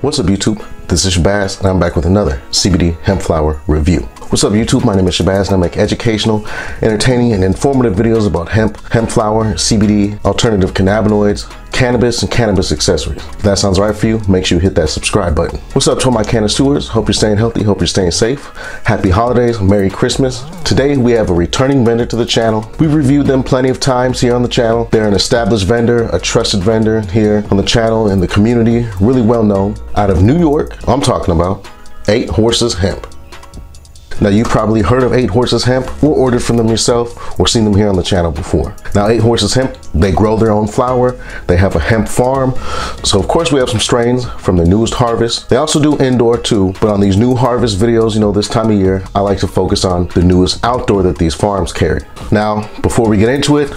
What's up YouTube? This is Shabazz and I'm back with another CBD hemp flower review. What's up YouTube? My name is Shabazz and I make educational, entertaining, and informative videos about hemp flower, CBD, alternative cannabinoids, cannabis, and cannabis accessories. If that sounds right for you, make sure you hit that subscribe button. What's up to all my connoisseurs? Hope you're staying healthy, hope you're staying safe. Happy holidays, Merry Christmas. Today we have a returning vendor to the channel. We've reviewed them plenty of times here on the channel. They're an established vendor, a trusted vendor here on the channel in the community, really well known. Out of New York, I'm talking about 8 Horses Hemp. Now you probably heard of 8 Horses Hemp or ordered from them yourself or seen them here on the channel before. Now 8 Horses Hemp, they grow their own flower. They have a hemp farm. So of course we have some strains from the newest harvest. They also do indoor too, but on these new harvest videos, you know, this time of year, I like to focus on the newest outdoor that these farms carry. Now, before we get into it,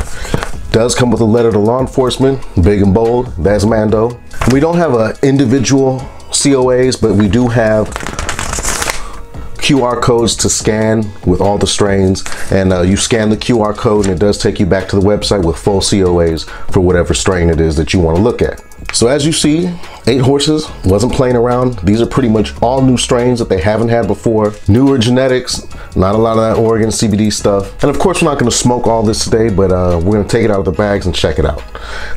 does come with a letter to law enforcement, big and bold, that's Mando. We don't have individual COAs, but we do have QR codes to scan with all the strains, and you scan the QR code and it does take you back to the website with full COAs for whatever strain it is that you want to look at. So as you see, 8 Horses wasn't playing around. These are pretty much all new strains that they haven't had before. Newer genetics, not a lot of that Oregon CBD stuff. And of course we're not going to smoke all this today, but we're going to take it out of the bags and check it out.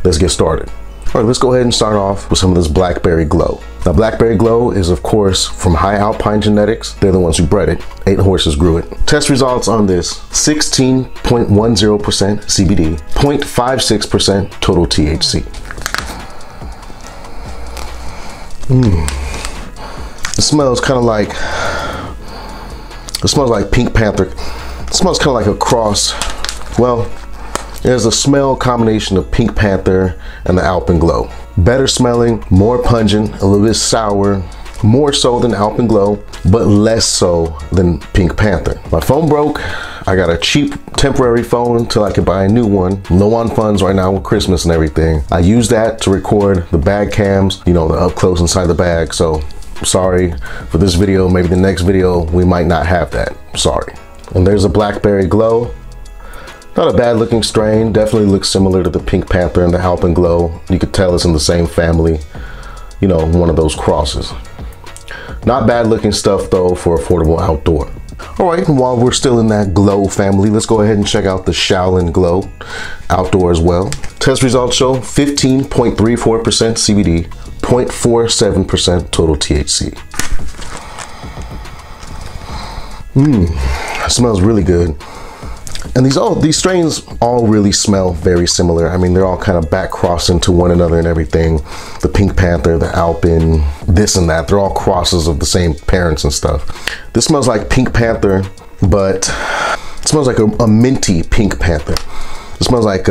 Let's get started. All right, let's go ahead and start off with some of this Blackberry Glow. Now, Blackberry Glow is, of course, from High Alpine Genetics. They're the ones who bred it. 8 Horses grew it. Test results on this: 16.10% CBD, 0.56% total THC. It smells kind of like, Pink Panther. It smells kind of like a cross. Well, there's a smell combination of Pink Panther and the Alpenglow. Better smelling, more pungent, a little bit sour, more so than Alpenglow, but less so than Pink Panther. My phone broke. I got a cheap temporary phone until I could buy a new one. Low on funds right now with Christmas and everything. I use that to record the bag cams, you know, the up close inside the bag. So sorry for this video. Maybe the next video we might not have that. Sorry. And there's a Blackberry Glow. Not a bad looking strain, definitely looks similar to the Pink Panther and the Alpenglow. You could tell it's in the same family, you know, one of those crosses. Not bad looking stuff though for affordable outdoor. All right, and while we're still in that Glow family, let's go ahead and check out the SHAOLIN Glow outdoor as well. Test results show 15.34% CBD, 0.47% total THC. It smells really good. And these strains all really smell very similar. I mean, they're all kind of back crossed into one another and everything. The Pink Panther, the Alpen, this and that, they're all crosses of the same parents and stuff. This smells like Pink Panther, but it smells like a minty Pink Panther. It smells like,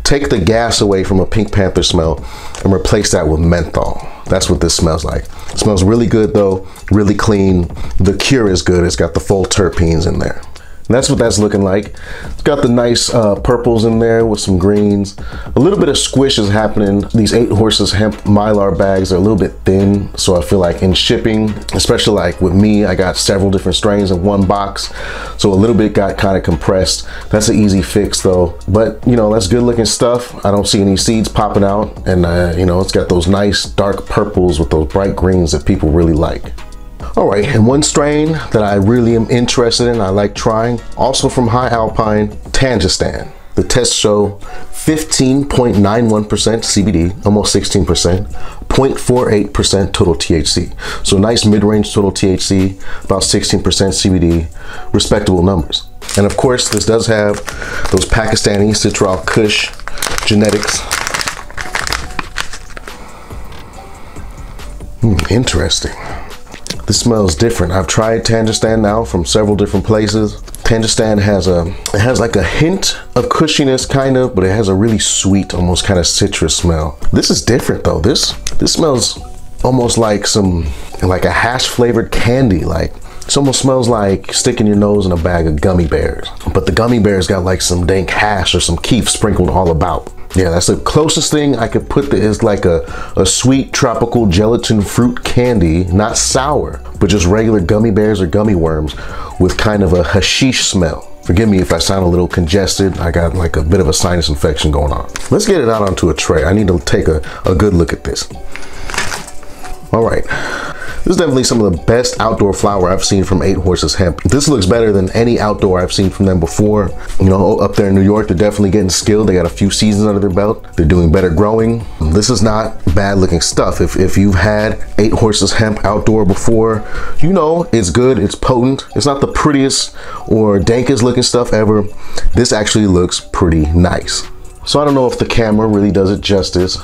take the gas away from a Pink Panther smell and replace that with menthol. That's what this smells like. It smells really good though, really clean. The cure is good. It's got the full terpenes in there. And that's what that's looking like. It's got the nice purples in there with some greens. A little bit of squish is happening. These 8 Horses Hemp Mylar bags are a little bit thin. So I feel like in shipping, especially like with me, I got several different strains in one box. So a little bit got kind of compressed. That's an easy fix though. But you know, that's good looking stuff. I don't see any seeds popping out. And you know, it's got those nice dark purples with those bright greens that people really like. All right, and one strain that I really am interested in, I like trying, also from High Alpine, Tangistan. The tests show 15.91% CBD, almost 16%, 0.48% total THC. So nice mid-range total THC, about 16% CBD, respectable numbers. And of course, this does have those Pakistani CITRON KUSH genetics. Interesting. This smells different. I've tried Tangistan now from several different places. Tangistan has like a hint of cushiness kind of, but it has a really sweet, almost kind of citrus smell. This is different though. This smells almost like a hash flavored candy. Like it almost smells like sticking your nose in a bag of gummy bears. But the gummy bears got like some dank hash or some keef sprinkled all about. Yeah, that's the closest thing I could put that is like a sweet tropical gelatin fruit candy, not sour, but just regular gummy bears or gummy worms with kind of a hashish smell. Forgive me if I sound a little congested. I got like a bit of a sinus infection going on. Let's get it out onto a tray. I need to take a good look at this. All right. This is definitely some of the best outdoor flower I've seen from 8 Horses Hemp. This looks better than any outdoor I've seen from them before. You know, up there in New York, they're definitely getting skilled. They got a few seasons under their belt. They're doing better growing. This is not bad looking stuff. If you've had 8 Horses Hemp outdoor before, you know it's good, it's potent. It's not the prettiest or dankest looking stuff ever. This actually looks pretty nice. So I don't know if the camera really does it justice.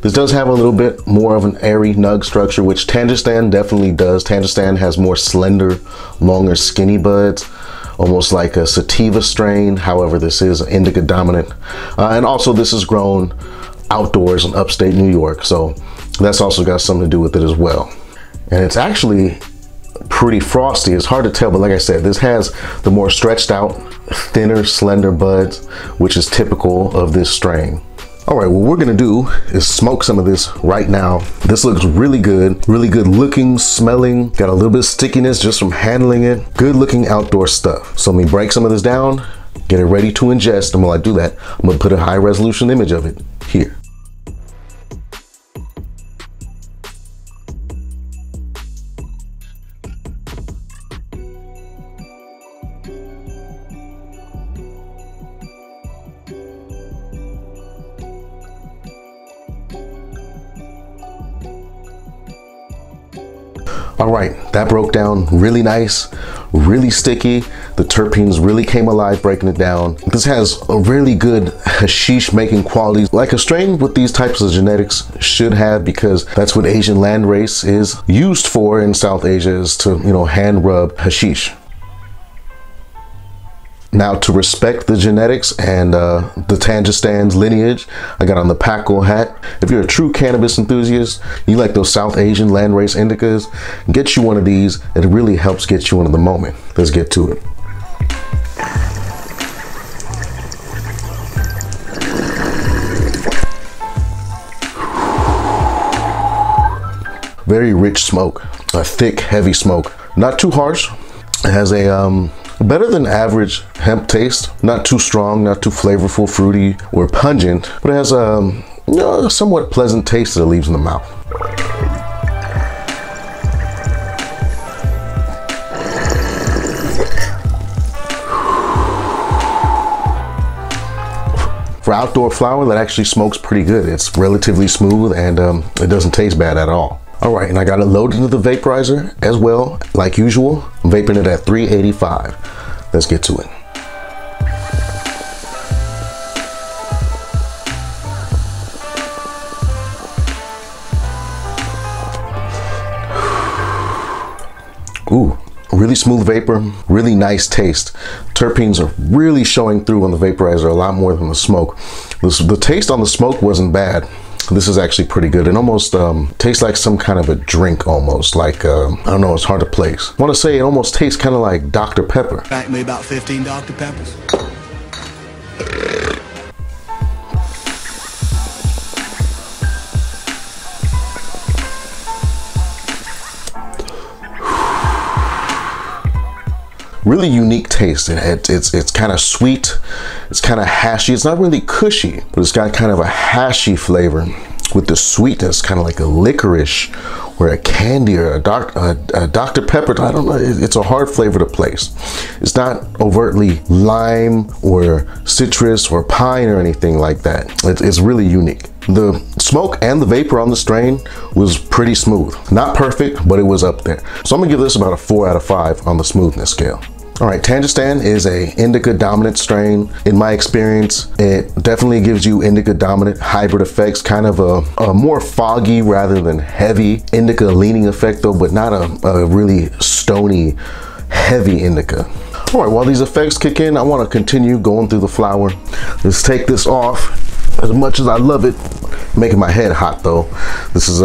This does have a little bit more of an airy nug structure, which Tangistan definitely does. Tangistan has more slender, longer, skinny buds, almost like a sativa strain. However, this is indica dominant. And also this is grown outdoors in upstate New York. So that's also got something to do with it as well. And it's actually pretty frosty. It's hard to tell, but like I said, this has the more stretched out, thinner, slender buds, which is typical of this strain. All right, what we're gonna do is smoke some of this right now. This looks really good looking, smelling, got a little bit of stickiness just from handling it. Good looking outdoor stuff. So let me break some of this down, get it ready to ingest, and while I do that, I'm gonna put a high resolution image of it here. All right, that broke down really nice, really sticky. The terpenes really came alive breaking it down. This has a really good hashish making qualities, like a strain with these types of genetics should have, because that's what Asian landrace is used for in South Asia, is to, you know, hand rub hashish. Now, to respect the genetics and the Tangistan's lineage, I got on the Paco hat. If you're a true cannabis enthusiast, you like those South Asian landrace indicas, get you one of these. It really helps get you into the moment. Let's get to it. Very rich smoke, a thick, heavy smoke. Not too harsh. It has a better than average hemp taste. Not too strong, not too flavorful, fruity, or pungent, but it has a somewhat pleasant taste that it leaves in the mouth. For outdoor flower, that actually smokes pretty good. It's relatively smooth and it doesn't taste bad at all. All right, and I got it loaded into the vaporizer as well, like usual. I'm vaping it at 385. Let's get to it. Ooh, really smooth vapor, really nice taste. Terpenes are really showing through on the vaporizer a lot more than the smoke. The taste on the smoke wasn't bad. This is actually pretty good. It almost tastes like some kind of a drink, almost like, I don't know, it's hard to place. I want to say it almost tastes kind of like Dr. Pepper. Pack me about 15 Dr. Peppers. Really unique taste. It's kind of sweet, it's kind of hashy. It's not really cushy, but it's got kind of a hashy flavor with the sweetness, kind of like a licorice or a candy or a Dr. Pepper. I don't know, it's a hard flavor to place. It's not overtly lime or citrus or pine or anything like that. It's really unique. The smoke and the vapor on the strain was pretty smooth. Not perfect, but it was up there. So I'm gonna give this about a 4 out of 5 on the smoothness scale. All right, Tangistan is a indica dominant strain. In my experience, it definitely gives you indica dominant hybrid effects, kind of a more foggy rather than heavy indica leaning effect though, but not a really stony, heavy indica. All right, while these effects kick in, I wanna continue going through the flower. Let's take this off. As much as I love it, making my head hot though. This is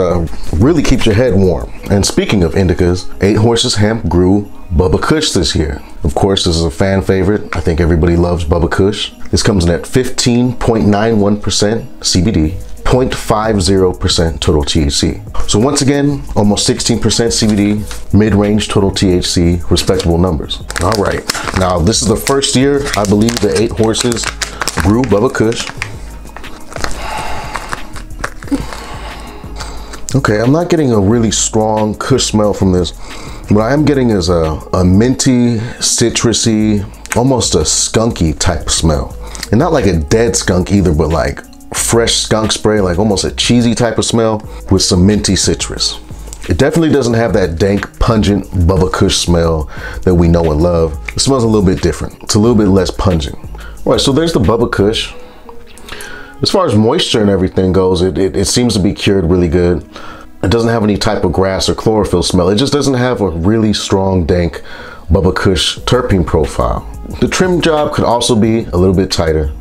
really keeps your head warm. And speaking of indicas, 8 Horses Hemp grew BUBBA KUSH this year. Of course, this is a fan favorite. I think everybody loves BUBBA KUSH. This comes in at 15.91% CBD, 0.50% total THC. So once again, almost 16% CBD, mid-range total THC, respectable numbers. All right, now this is the first year I believe the 8 Horses grew BUBBA KUSH. Okay, I'm not getting a really strong kush smell from this. What I am getting is a minty, citrusy, almost a skunky type of smell. And not like a dead skunk either, but like fresh skunk spray, like almost a cheesy type of smell with some minty citrus. It definitely doesn't have that dank, pungent Bubba Kush smell that we know and love. It smells a little bit different. It's a little bit less pungent. All right, so there's the Bubba Kush. As far as moisture and everything goes, it seems to be cured really good. It doesn't have any type of grass or chlorophyll smell. It just doesn't have a really strong, dank Bubba Kush terpene profile. The trim job could also be a little bit tighter.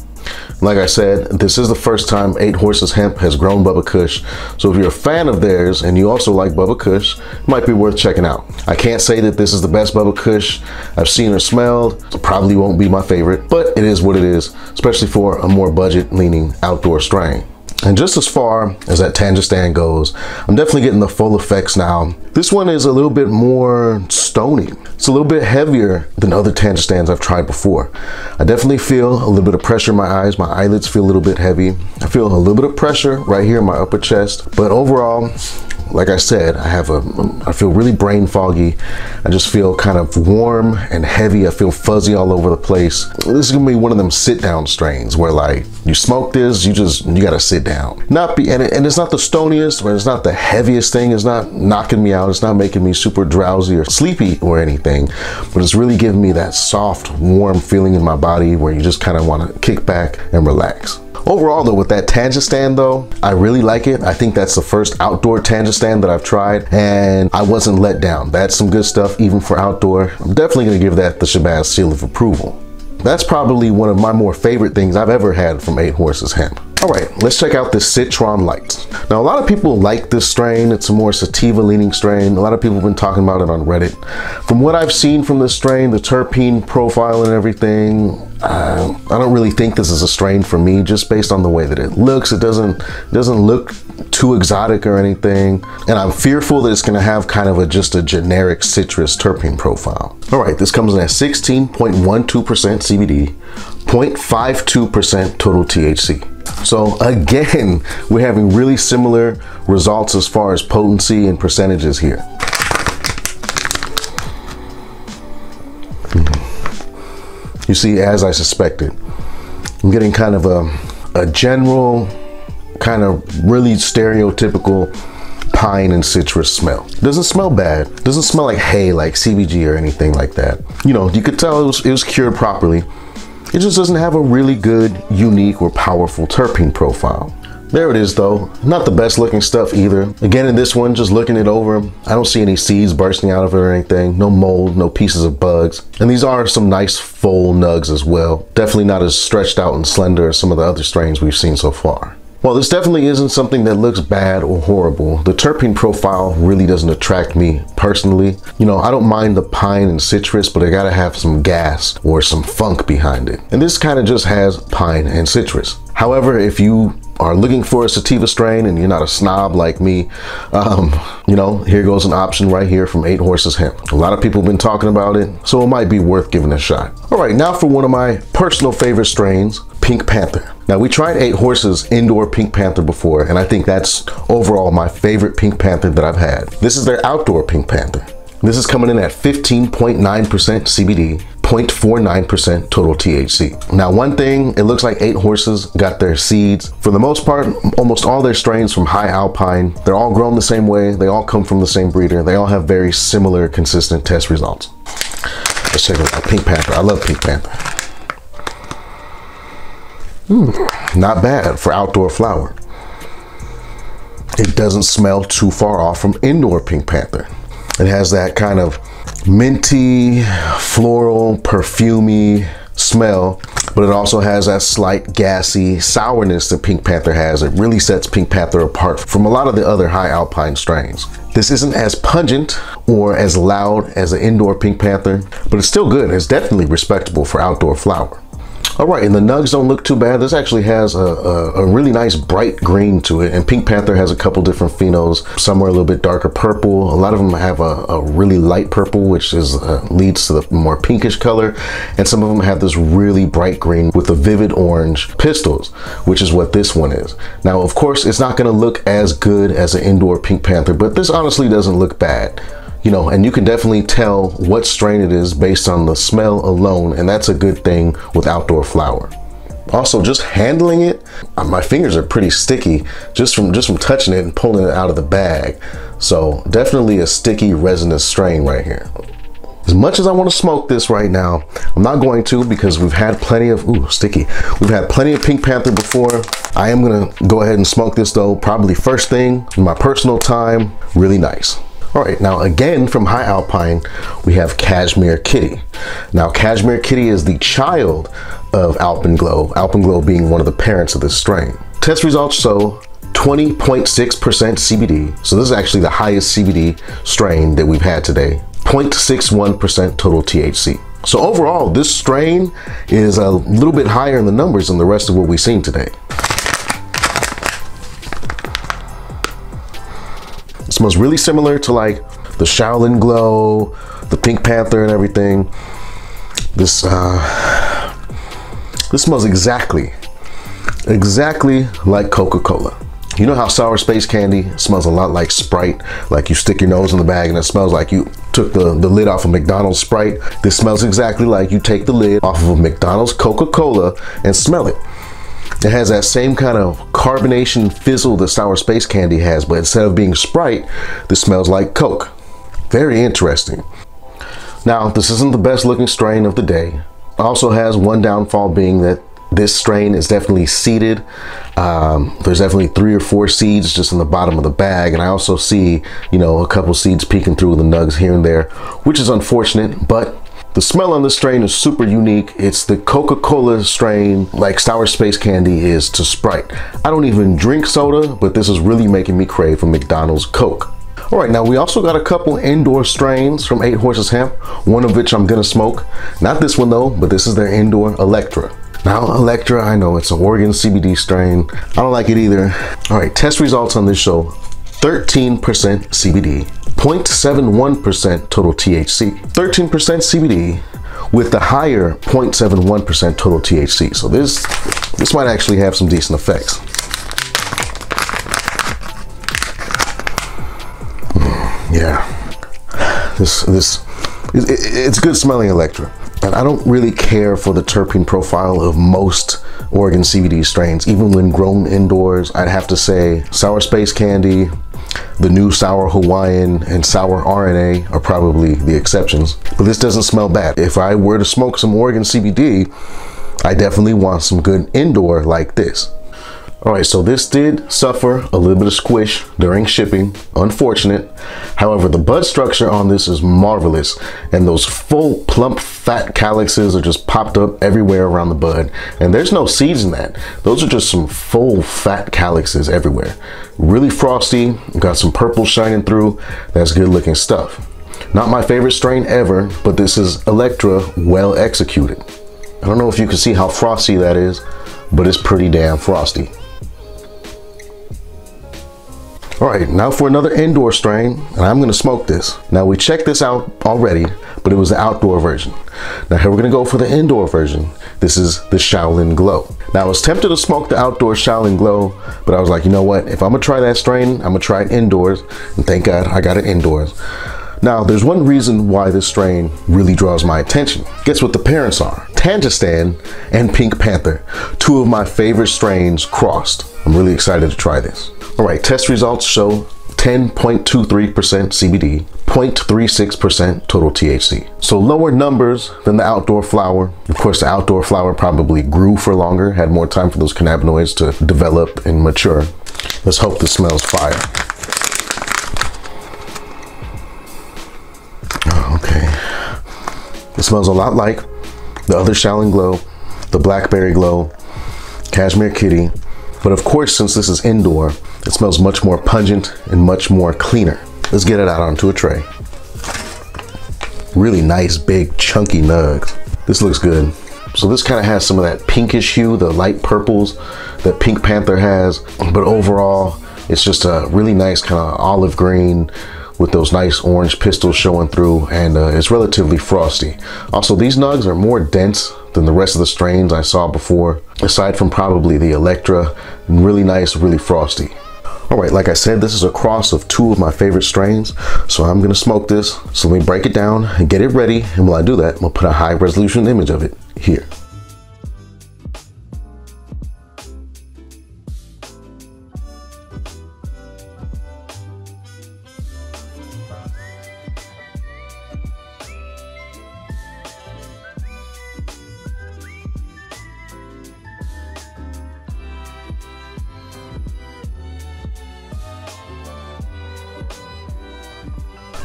Like I said, this is the first time 8 Horses Hemp has grown Bubba Kush. So if you're a fan of theirs and you also like Bubba Kush, it might be worth checking out. I can't say that this is the best Bubba Kush I've seen or smelled. So probably won't be my favorite, but it is what it is, especially for a more budget leaning outdoor strain. And just as far as that Tangistan goes, I'm definitely getting the full effects now. This one is a little bit more stony. It's a little bit heavier than other Tangistans I've tried before. I definitely feel a little bit of pressure in my eyes. My eyelids feel a little bit heavy. I feel a little bit of pressure right here in my upper chest. But overall, like I said, I feel really brain foggy. I just feel kind of warm and heavy. I feel fuzzy all over the place. This is gonna be one of them sit down strains where like you smoke this, you gotta sit down. And it's not the stoniest, or it's not the heaviest thing. It's not knocking me out. It's not making me super drowsy or sleepy or anything, but it's really giving me that soft, warm feeling in my body where you just kind of want to kick back and relax. Overall though, with that Tangistan though, I really like it. I think that's the first outdoor Tangistan that I've tried, and I wasn't let down. That's some good stuff even for outdoor. I'm definitely gonna give that the Shabazz seal of approval. That's probably one of my more favorite things I've ever had from 8 Horses Hemp. All right, let's check out this CITRON Light. Now, a lot of people like this strain. It's a more sativa leaning strain. A lot of people have been talking about it on Reddit. From what I've seen from this strain, the terpene profile and everything, I don't really think this is a strain for me, just based on the way that it looks. It doesn't look too exotic or anything. And I'm fearful that it's gonna have kind of just a generic citrus terpene profile. All right, this comes in at 16.12% CBD, 0.52% total THC. So again, we're having really similar results as far as potency and percentages here. You see, as I suspected, I'm getting kind of a general, kind of really stereotypical pine and citrus smell. It doesn't smell bad. It doesn't smell like hay, like CBG or anything like that. You know, you could tell it was cured properly. It just doesn't have a really good, unique, or powerful terpene profile. There it is though. Not the best looking stuff either. Again, in this one, just looking it over, I don't see any seeds bursting out of it or anything. No mold, no pieces of bugs. And these are some nice full nugs as well. Definitely not as stretched out and slender as some of the other strains we've seen so far. While this definitely isn't something that looks bad or horrible, the terpene profile really doesn't attract me personally. You know, I don't mind the pine and citrus, but I gotta have some gas or some funk behind it. And this kind of just has pine and citrus. However, if you are looking for a sativa strain and you're not a snob like me, you know, here goes an option right here from 8 Horses Hemp. A lot of people have been talking about it, so it might be worth giving a shot. All right, now for one of my personal favorite strains, Pink Panther. Now, we tried 8 Horses indoor Pink Panther before, and I think that's overall my favorite Pink Panther that I've had. This is their outdoor Pink Panther. This is coming in at 15.9% CBD, 0.49% total THC. Now, one thing, it looks like 8 Horses got their seeds. For the most part, almost all their strains from high alpine, they're all grown the same way. They all come from the same breeder. They all have very similar, consistent test results. Let's check it out, Pink Panther. I love Pink Panther. Not bad for outdoor flower. It doesn't smell too far off from indoor Pink Panther. It has that kind of minty, floral, perfumey smell, but it also has that slight gassy sourness that Pink Panther has. It really sets Pink Panther apart from a lot of the other high alpine strains. This isn't as pungent or as loud as an indoor Pink Panther, but it's still good. It's definitely respectable for outdoor flower. All right, and the nugs don't look too bad. This actually has a really nice bright green to it, and Pink Panther has a couple different phenos. Some are a little bit darker purple. A lot of them have a really light purple, which is leads to the more pinkish color, and some of them have this really bright green with the vivid orange pistils, which is what this one is. Now, of course, it's not going to look as good as an indoor Pink Panther, but this honestly doesn't look bad. You know, and you can definitely tell what strain it is based on the smell alone, and that's a good thing with outdoor flower. Also, just handling it, my fingers are pretty sticky just from touching it and pulling it out of the bag. So definitely a sticky resinous strain right here. As much as I want to smoke this right now, I'm not going to, because we've had plenty of, sticky. We've had plenty of Pink Panther before. I am gonna go ahead and smoke this though, probably first thing in my personal time. Really nice. All right, now again from High Alpine, we have Cashmere Kitty. Now Cashmere Kitty is the child of Alpenglow being one of the parents of this strain. Test results show 20.6% CBD. So this is actually the highest CBD strain that we've had today. 0.61% total THC. So overall, this strain is a little bit higher in the numbers than the rest of what we've seen today. It smells really similar to like the Shaolin Glow, the Pink Panther and everything. This smells exactly like Coca-Cola. You know how sour space candy smells a lot like Sprite? Like you stick your nose in the bag and it smells like you took the lid off a McDonald's Sprite. This smells exactly like you take the lid off of a McDonald's Coca-Cola and smell it. It has that same kind of carbonation fizzle that sour space candy has, but instead of being Sprite, this smells like Coke. Very interesting. Now, this isn't the best looking strain of the day. It also has one downfall, being that this strain is definitely seeded. There's definitely 3 or 4 seeds just in the bottom of the bag, and I also see, you know, a couple seeds peeking through the nugs here and there, which is unfortunate, but the smell on this strain is super unique. It's the Coca-Cola strain, like sour space candy is to Sprite. I don't even drink soda, but this is really making me crave for McDonald's Coke. All right, now we also got a couple indoor strains from 8 Horses Hemp, one of which I'm gonna smoke. Not this one though, but this is their indoor ELEKTRA. Now ELEKTRA, I know it's an Oregon CBD strain. I don't like it either. All right, test results on this show: 13% CBD, 0.71% total THC. 13% CBD with the higher 0.71% total THC. So this might actually have some decent effects. Yeah, it's good smelling ELEKTRA. And I don't really care for the terpene profile of most Oregon CBD strains. Even when grown indoors, I'd have to say Sour Space Candy, the new Sour Hawaiian, and Sour RNA are probably the exceptions. But this doesn't smell bad. If I were to smoke some Oregon CBD, I definitely want some good indoor like this. All right, so this did suffer a little bit of squish during shipping, unfortunate. However, the bud structure on this is marvelous, and those full plump fat calyxes are just popped up everywhere around the bud, and there's no seeds in that. Those are just some full fat calyxes everywhere. Really frosty, got some purple shining through. That's good looking stuff. Not my favorite strain ever, but this is ELEKTRA well executed. I don't know if you can see how frosty that is, but it's pretty damn frosty. All right, now for another indoor strain, and I'm gonna smoke this. Now we checked this out already, but it was the outdoor version. Now here we're gonna go for the indoor version. This is the Shaolin Glow. Now I was tempted to smoke the outdoor Shaolin Glow, but I was like, you know what? If I'm gonna try that strain, I'm gonna try it indoors, and thank God I got it indoors. Now there's one reason why this strain really draws my attention. Guess what the parents are? Tangistan and Pink Panther, 2 of my favorite strains crossed. I'm really excited to try this. All right, test results show 10.23% CBD, 0.36% total THC. So lower numbers than the outdoor flower. Of course, the outdoor flower probably grew for longer, had more time for those cannabinoids to develop and mature. Let's hope this smells fire. Okay, it smells a lot like the other Shaolin Glow, the Blackberry Glow, Cashmere Kitty, but of course, since this is indoor, it smells much more pungent and much more cleaner. Let's get it out onto a tray. Really nice, big, chunky nugs. This looks good. So this kind of has some of that pinkish hue, the light purples that Pink Panther has, but overall it's just a really nice kind of olive green with those nice orange pistils showing through, and it's relatively frosty. Also, these nugs are more dense than the rest of the strains I saw before, aside from probably the ELEKTRA. Really nice, really frosty. All right, like I said, this is a cross of two of my favorite strains, so I'm gonna smoke this. So let me break it down and get it ready, and while I do that, I'm gonna put a high resolution image of it here.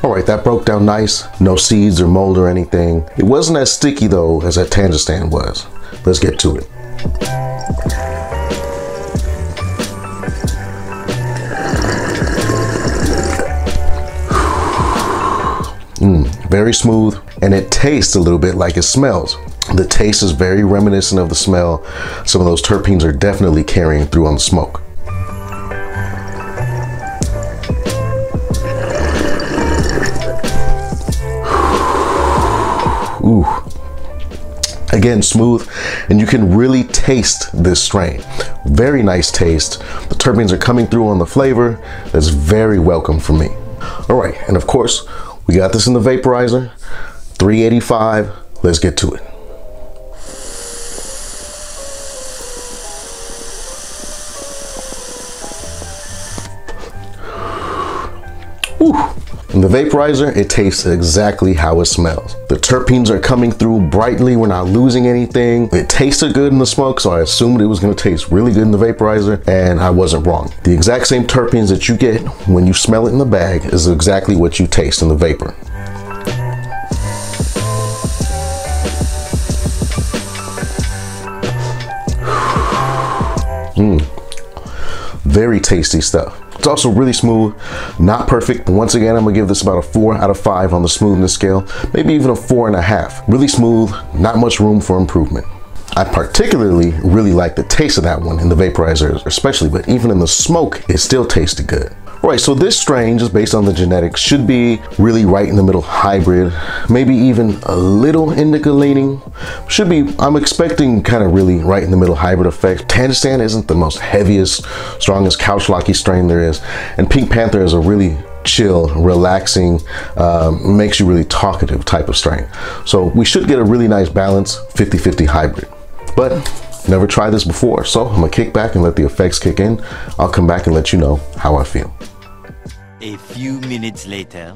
All right, that broke down nice. No seeds or mold or anything. It wasn't as sticky though as that Tangistan was. Let's get to it. Very smooth, and it tastes a little bit like it smells. The taste is very reminiscent of the smell. Some of those terpenes are definitely carrying through on the smoke. Ooh. Again, smooth, and you can really taste this strain. Very nice taste. The terpenes are coming through on the flavor. That's very welcome for me. All right, and of course, we got this in the vaporizer, 385. Let's get to it. Ooh. In the vaporizer, it tastes exactly how it smells. The terpenes are coming through brightly. We're not losing anything. It tasted good in the smoke, so I assumed it was gonna taste really good in the vaporizer, and I wasn't wrong. The exact same terpenes that you get when you smell it in the bag is exactly what you taste in the vapor. Very tasty stuff. It's also really smooth, not perfect, but once again, I'm gonna give this about a 4 out of 5 on the smoothness scale, maybe even a 4.5. Really smooth, not much room for improvement. I particularly really like the taste of that one in the vaporizer especially, but even in the smoke, it still tasted good. All right, so this strain, just based on the genetics, should be really right in the middle hybrid, maybe even a little indica leaning. Should be, I'm expecting kind of really right in the middle hybrid effect. Tangistan isn't the most heaviest, strongest couch locky strain there is, and Pink Panther is a really chill, relaxing, makes you really talkative type of strain. So we should get a really nice balance, 50-50 hybrid. But never tried this before, so I'm gonna kick back and let the effects kick in. I'll come back and let you know how I feel. A few minutes later.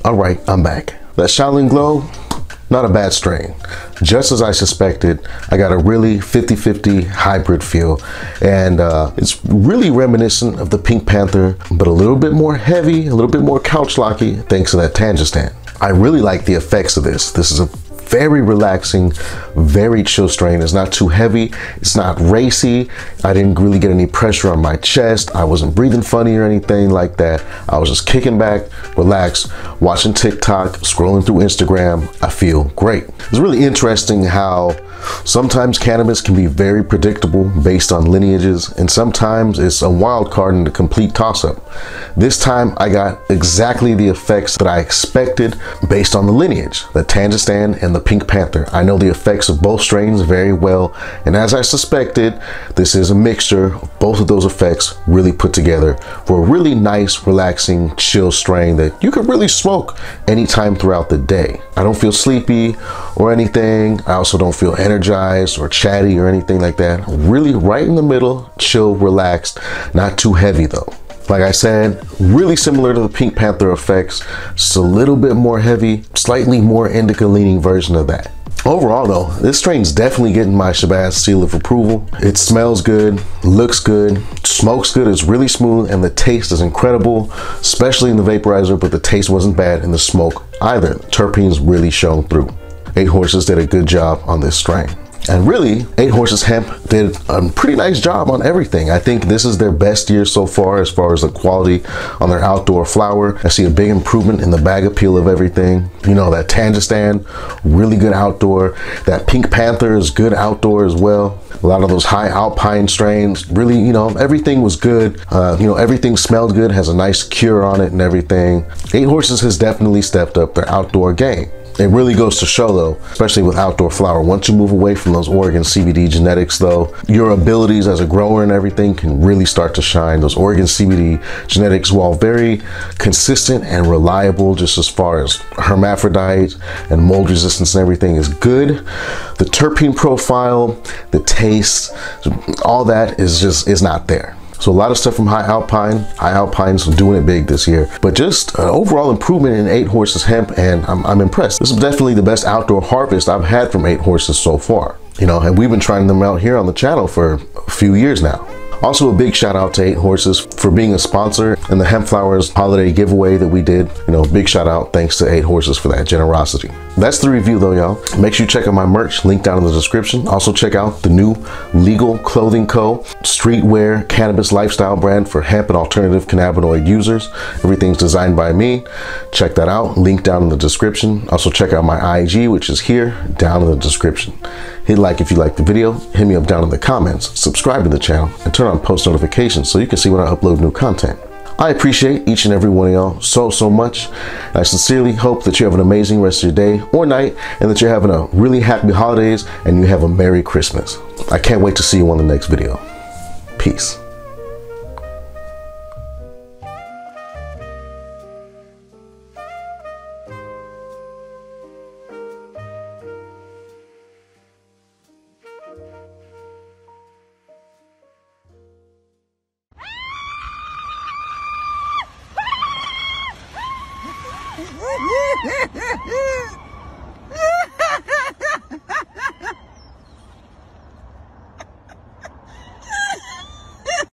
All right, I'm back. That SHAOLIN GLEAUX, not a bad strain. Just as I suspected, I got a really 50-50 hybrid feel, and it's really reminiscent of the Pink Panther, but a little bit more heavy, a little bit more couch locky, thanks to that Tangistan. I really like the effects of this. This is a very relaxing, very chill strain. It's not too heavy, it's not racy. I didn't really get any pressure on my chest. I wasn't breathing funny or anything like that. I was just kicking back, relaxed, watching TikTok, scrolling through Instagram. I feel great. It's really interesting how sometimes cannabis can be very predictable based on lineages, and sometimes it's a wild card and a complete toss-up. This time I got exactly the effects that I expected based on the lineage, the Tangistan and the Pink Panther. I know the effects of both strains very well, and as I suspected, this is a mixture of both of those effects really put together for a really nice, relaxing, chill strain that you could really smoke anytime throughout the day. I don't feel sleepy or anything. I also don't feel energized or chatty or anything like that. Really right in the middle, chill, relaxed, not too heavy though. Like I said, really similar to the Pink Panther effects, just a little bit more heavy, slightly more indica leaning version of that. Overall though, this strain's definitely getting my Shabazz seal of approval. It smells good, looks good, smokes good, it's really smooth, and the taste is incredible, especially in the vaporizer, but the taste wasn't bad in the smoke either. The terpenes really shone through. 8 Horses did a good job on this strain. And really, 8 Horses Hemp did a pretty nice job on everything. I think this is their best year so far as the quality on their outdoor flower. I see a big improvement in the bag appeal of everything. You know, that Tangistan, really good outdoor. That Pink Panther is good outdoor as well. A lot of those high alpine strains, really, you know, everything was good. You know, everything smelled good, has a nice cure on it and everything. 8 Horses has definitely stepped up their outdoor game. It really goes to show though, especially with outdoor flower, once you move away from those Oregon CBD genetics though, your abilities as a grower and everything can really start to shine. Those Oregon CBD genetics, while very consistent and reliable just as far as hermaphrodite and mold resistance and everything is good, the terpene profile, the taste, all that is not there. So a lot of stuff from High Alpine's doing it big this year, but just an overall improvement in 8 Horses Hemp, and I'm impressed. This is definitely the best outdoor harvest I've had from 8 Horses so far. You know, and we've been trying them out here on the channel for a few years now. Also, a big shout out to 8 Horses for being a sponsor in the Hemp Flowers holiday giveaway that we did. You know, big shout out, thanks to 8 Horses for that generosity. That's the review though, y'all. Make sure you check out my merch, link down in the description. Also check out the new Legal Clothing Co. streetwear cannabis lifestyle brand for hemp and alternative cannabinoid users. Everything's designed by me. Check that out, link down in the description. Also check out my IG, which is here down in the description. Hit like if you liked the video, hit me up down in the comments, subscribe to the channel, and turn on post notifications so you can see when I upload new content. I appreciate each and every one of y'all so much. And I sincerely hope that you have an amazing rest of your day or night, and that you're having a really happy holidays and you have a Merry Christmas. I can't wait to see you on the next video. Peace. Ha ha ha ha!